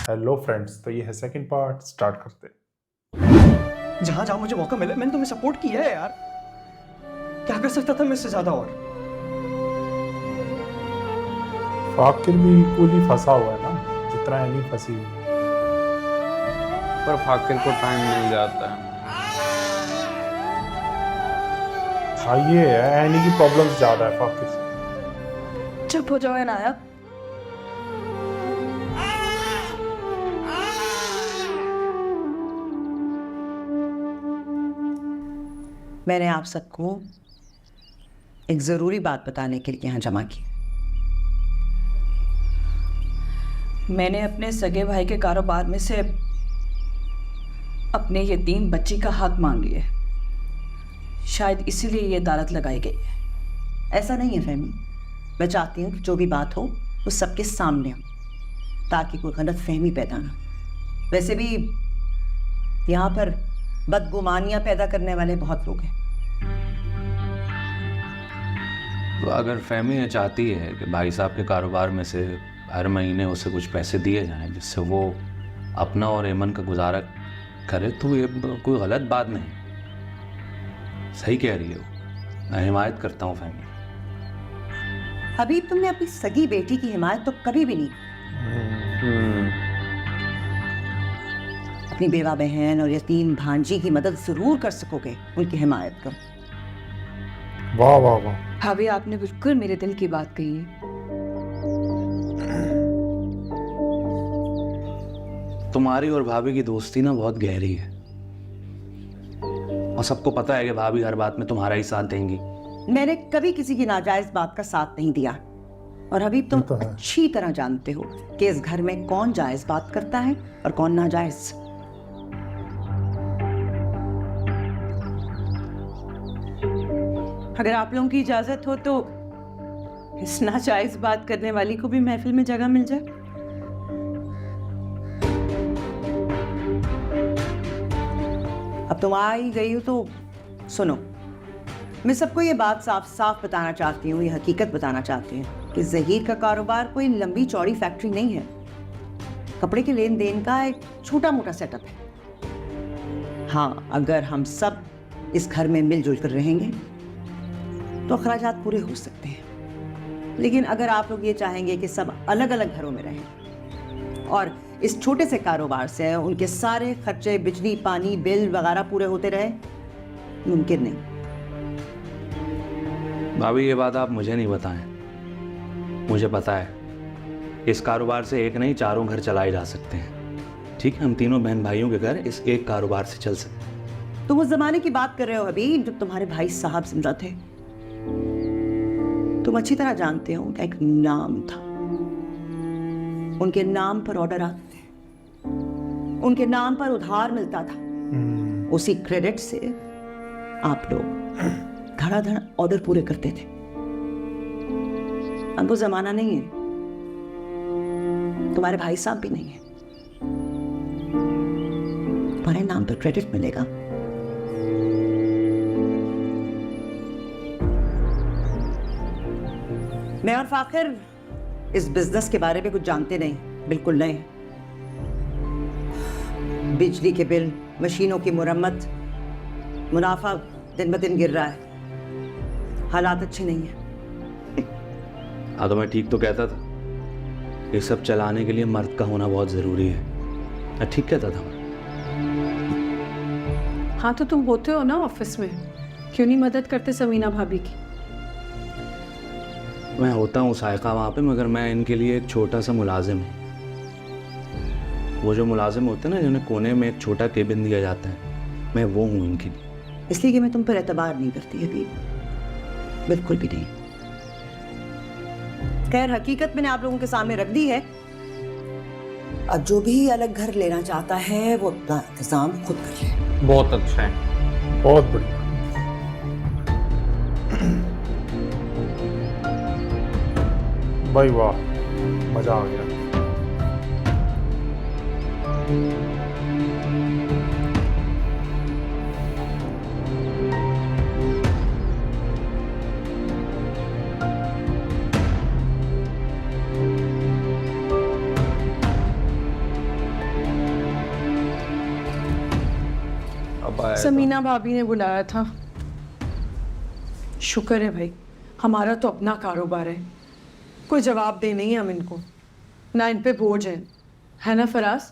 Hello friends, तो ये है सेकंड पार्ट। स्टार्ट करते हैं। जहां जहां मुझे मौका मिला मैंने तुम्हें सपोर्ट किया है यार। क्या कर सकता था मैं इससे ज्यादा? और फाकिर भी इक्वली फंसा हुआ है ना, जितना एनी फंसी हुई है। पर फाकिर को टाइम मिल जाता है। हाँ, ये है, एनी की प्रॉब्लम्स ज्यादा है फाकिर से। चुप हो जाओ नायक। मैंने आप सबको एक ज़रूरी बात बताने के लिए यहाँ जमा की। मैंने अपने सगे भाई के कारोबार में से अपने यतीम बच्ची का हक मांग लिया है। शायद इसीलिए ये अदालत लगाई गई है। ऐसा नहीं है फहमी, मैं चाहती हूँ कि जो भी बात हो वो सबके सामने हो, ताकि कोई गलत फहमी पैदा ना हो। वैसे भी यहाँ पर बदगुमानियाँ पैदा करने वाले बहुत लोग हैं। तो अगर फहमी ये चाहती है कि भाई साहब के कारोबार में से हर महीने उसे कुछ पैसे दिए जाएं जिससे वो अपना और एमन का गुजारा करे, तो ये कोई गलत बात नहीं, सही कह रही है वो। मैं हिमायत करता हूँ फहमी। हबीब, तुमने अपनी सगी बेटी की हिमायत तो कभी भी नहीं की। अपनी बेवा बहन और यतीम भांजी की मदद जरूर कर सकोगे, उनकी हिमायत करो। वाह वाह वाह। भाभी, आपने बिल्कुल मेरे दिल की बात कही है। तुम्हारी और भाभी की दोस्ती ना बहुत गहरी है, और सबको पता है कि भाभी हर बात में तुम्हारा ही साथ देंगी। मैंने कभी किसी की नाजायज बात का साथ नहीं दिया, और हबीब तुम ये तो है। अच्छी तरह जानते हो कि इस घर में कौन जायज बात करता है और कौन नाजायज। अगर आप लोगों की इजाजत हो तो इस नाजायज बात करने वाली को भी महफिल में जगह मिल जाए। अब तुम आ ही गई हो तो सुनो, मैं सबको ये बात साफ साफ बताना चाहती हूँ, ये हकीकत बताना चाहती हूँ कि ज़हीर का कारोबार कोई लंबी चौड़ी फैक्ट्री नहीं है। कपड़े के लेन देन का एक छोटा मोटा सेटअप है। हाँ, अगर हम सब इस घर में मिलजुल कर रहेंगे तो अखराजात पूरे हो सकते हैं। लेकिन अगर आप लोग ये चाहेंगे कि सब अलग अलग घरों में रहें और इस छोटे से कारोबार से उनके सारे खर्चे, बिजली, पानी, बिल वगैरह पूरे होते रहे, मुमकिन नहीं। भाभी, ये बात आप मुझे नहीं बताएं, मुझे पता है इस कारोबार से एक नहीं चारों घर चलाए जा सकते हैं। ठीक है, हम तीनों बहन भाइयों के घर इस एक कारोबार से चल सकते हैं। तुम उस जमाने की बात कर रहे हो हबीब, जब तुम्हारे भाई साहब जिंदा थे। तुम अच्छी तरह जानते हो कि एक नाम था, उनके नाम पर ऑर्डर आते थे, उनके नाम पर उधार मिलता था। उसी क्रेडिट से आप लोग धड़ाधड़ ऑर्डर पूरे करते थे। अब वो जमाना नहीं है, तुम्हारे भाई साहब भी नहीं है। तुम्हारे नाम पर क्रेडिट मिलेगा। मैं और फाखिर इस बिजनेस के बारे में कुछ जानते नहीं, बिल्कुल नहीं। बिजली के बिल, मशीनों की मुरम्मत, मुनाफा दिन ब दिन गिर रहा है, हालात अच्छे नहीं है। हाँ, तो मैं ठीक तो कहता था, ये सब चलाने के लिए मर्द का होना बहुत जरूरी है। मैं ठीक कहता था। हाँ, तो तुम होते हो ना ऑफिस में, क्यों नहीं मदद करते समीना भाभी की? मैं होता हूँ सायका वहाँ पे, मगर मैं इनके लिए एक छोटा सा मुलाजिम हूँ। वो जो मुलाजिम होते हैं ना, जिन्हें कोने में एक छोटा केबिन दिया जाता है, मैं वो हूँ इनके लिए। इसलिए कि मैं तुम पर एतबार नहीं करती अभी, बिल्कुल भी नहीं। खैर, हकीकत मैंने आप लोगों के सामने रख दी है। अब जो भी अलग घर लेना चाहता है वो अपना इंतजाम खुद कर ले। बहुत अच्छा है, बहुत बढ़िया। भाई वाह, मजा आ गया। बुलाया? समीना भाभी ने बुलाया था। शुक्र है भाई, हमारा तो अपना कारोबार है, कोई जवाब दे नहीं हम इनको, ना इन पे बोझ है ना फराज?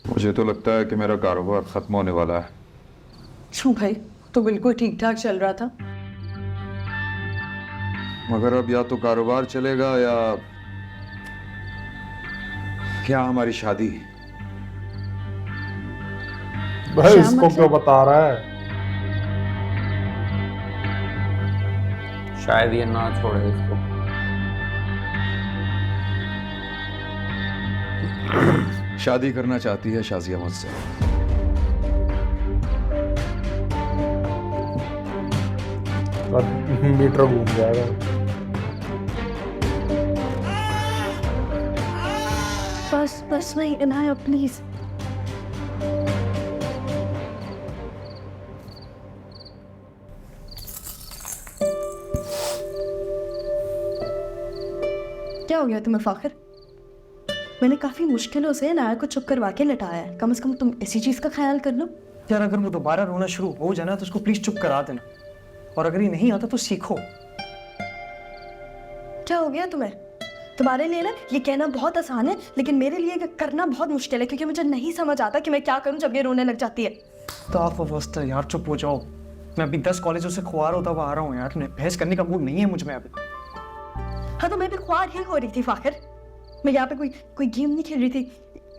मुझे तो लगता है कि मेरा कारोबार खत्म होने वाला है। क्यों भाई, तो बिल्कुल ठीक ठाक चल रहा था। मगर अब या तो कारोबार चलेगा या क्या हमारी शादी। भाई क्या इसको मतलब? क्यों बता रहा है? शायद ये ना छोड़े इसको। शादी करना चाहती है शाजिया मुझसे। मीटर घूम जाएगा। बस नहीं इनाया प्लीज। क्या हो गया तुम्हें फाखिर? मैंने काफी मुश्किलों से इनाया को चुप करवा के लटाया है, कम से कम तुम इसी चीज का ख्याल कर लो। यार अगर वो दोबारा रोना शुरू हो जाए ना तो उसको प्लीज चुप करा देना, और अगर ये नहीं आता तो सीखो। क्या हो गया तुम्हें? तुम्हारे लिए ना ये कहना बहुत आसान है, लेकिन मेरे लिए करना बहुत मुश्किल है, क्योंकि मुझे नहीं समझ आता कि मैं क्या करूं जब ये रोने लग जाती है। तो आप अवस्था यार, चुप हो जाओ। मैं अभी 10 कॉलेजों से खुआर होता हुआ आ रहा हूँ यार, बहस करने का मूड नहीं है मुझ में अभी। हाँ तो मैं भी ख्वार ही हो रही थी फाखिर। मैं यहाँ पे कोई गेम नहीं खेल रही थी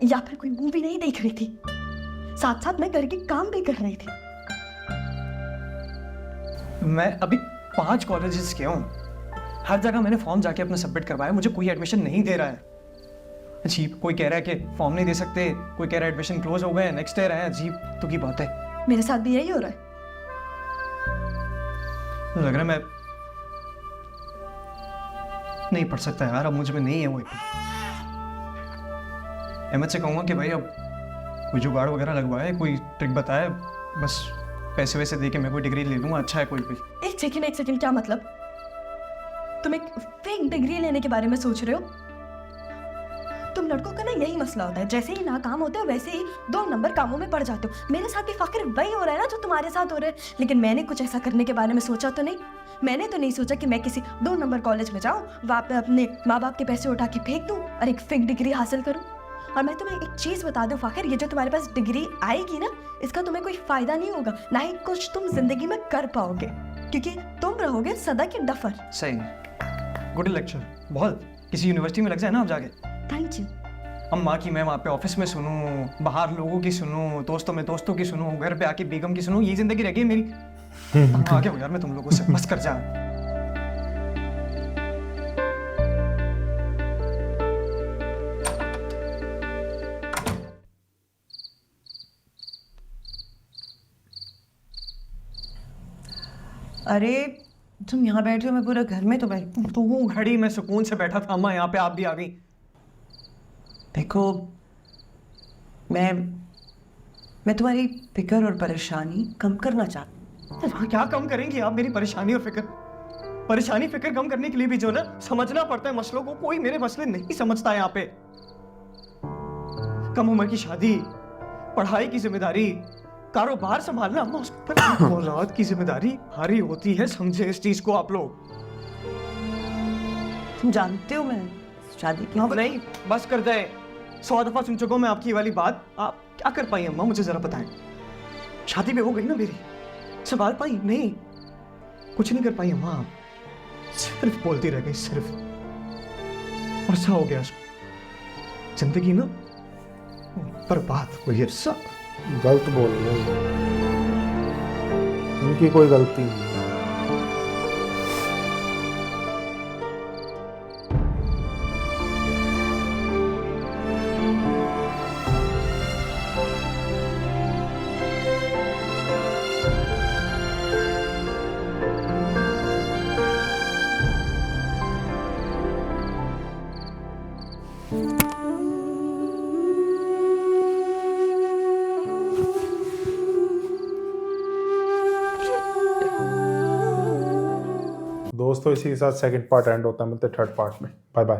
या फिर कोई मूवी नहीं देख रही थी, साथ साथ मैं घर के काम भी कर रही थी। मैं अभी 5 कॉलेजेस गया हूँ, हर जगह मैंने फॉर्म जाके अपना सबमिट करवाया, मुझे कोई एडमिशन नहीं दे रहा है। अजीब, कोई कह रहा है कि फॉर्म नहीं दे सकते, कोई कह रहा है एडमिशन क्लोज हो गए, नेक्स्ट ईयर है। अजीब तो की बात है। मेरे साथ भी यही हो रहा है। लग रहा है मैं नहीं पढ़ सकता यार, अब मुझ में नहीं है वो। अहमद से कहूँगा कि भाई अब कोई जुगाड़ वगैरह लगवाए, कोई ट्रिक बताए, बस पैसे वैसे दे के मैं कोई डिग्री ले लूँगा। अच्छा है कोई। एक सेकंड, क्या मतलब? तुम एक फेक डिग्री लेने के बारे में सोच रहे हो? तुम लड़कों का ना यही मसला होता है, जैसे ही नाकाम होते हो वैसे ही 2 नंबर कामों में पड़ जाते हो। मेरे साथ भी फाखिर वही हो रहा है ना जो तुम्हारे साथ हो रहा है, लेकिन मैंने कुछ ऐसा करने के बारे में सोचा तो नहीं। मैंने तो नहीं सोचा कि मैं किसी 2 नंबर कॉलेज में जाऊँ, वहाँ पे अपने माँ बाप के पैसे उठा के फेंक दूँ और एक फेक डिग्री हासिल करूँ। और मैं तुम्हें एक चीज़ बता दूँ फाखिर, ये जो तुम्हारे पास डिग्री आएगी ना, इसका तुम्हें कोई फायदा नहीं होगा, ना ही कुछ तुम जिंदगी में कर पाओगे, क्योंकि तुम रहोगे सदा के डफर। सही, गुड लेक्चर। बहुत किसी यूनिवर्सिटी में लग जाए ना आप जाके। Thank you. अम्मा की मैं वहाँ पे ऑफिस में सुनूं, बाहर लोगों की सुनूं, दोस्तों में दोस्तों की सुनूं, घर पे आके बेगम की सुनूं, ये जिंदगी रह गई मेरी। आगे हो यार, मैं तुम लोगों से बस कर जा। अरे तुम यहाँ बैठे हो, मैं पूरा घर में तो बैठी। तो वो घड़ी में सुकून से बैठा था, अम्मा यहाँ पे आप भी आ गई। देखो मैं तुम्हारी फिक्र और परेशानी कम करना चाहती हूँ। क्या कम करेंगी आप मेरी परेशानी और फिक्र? परेशानी फिक्र कम करने के लिए भी जो ना समझना पड़ता है मसलों को, कोई मेरे मसले नहीं समझता है यहाँ पे। कम उम्र की शादी, पढ़ाई की जिम्मेदारी, कारोबार संभालना, अम्मा उस पर औलाद की जिम्मेदारी भारी होती है, समझे इस चीज को आप लोग। तुम जानते हो मैं शादी की अब नहीं, बस कर दे। 100 दफा सुन चुका हूं मैं आपकी ये वाली बात। आप क्या कर पाई अम्मा, मुझे जरा बताएं। शादी भी हो गई ना मेरी, संभाल पाई? नहीं, कुछ नहीं कर पाई अम्मा, आप सिर्फ बोलती रह गई, सिर्फ। और सा हो गया जिंदगी ना बर्बाद हुई है सब। गलत बोल रहे हो, उनकी कोई गलती नहीं। दोस्तों इसी के साथ सेकंड पार्ट एंड होता है, मिलते हैं थर्ड पार्ट में। Bye bye.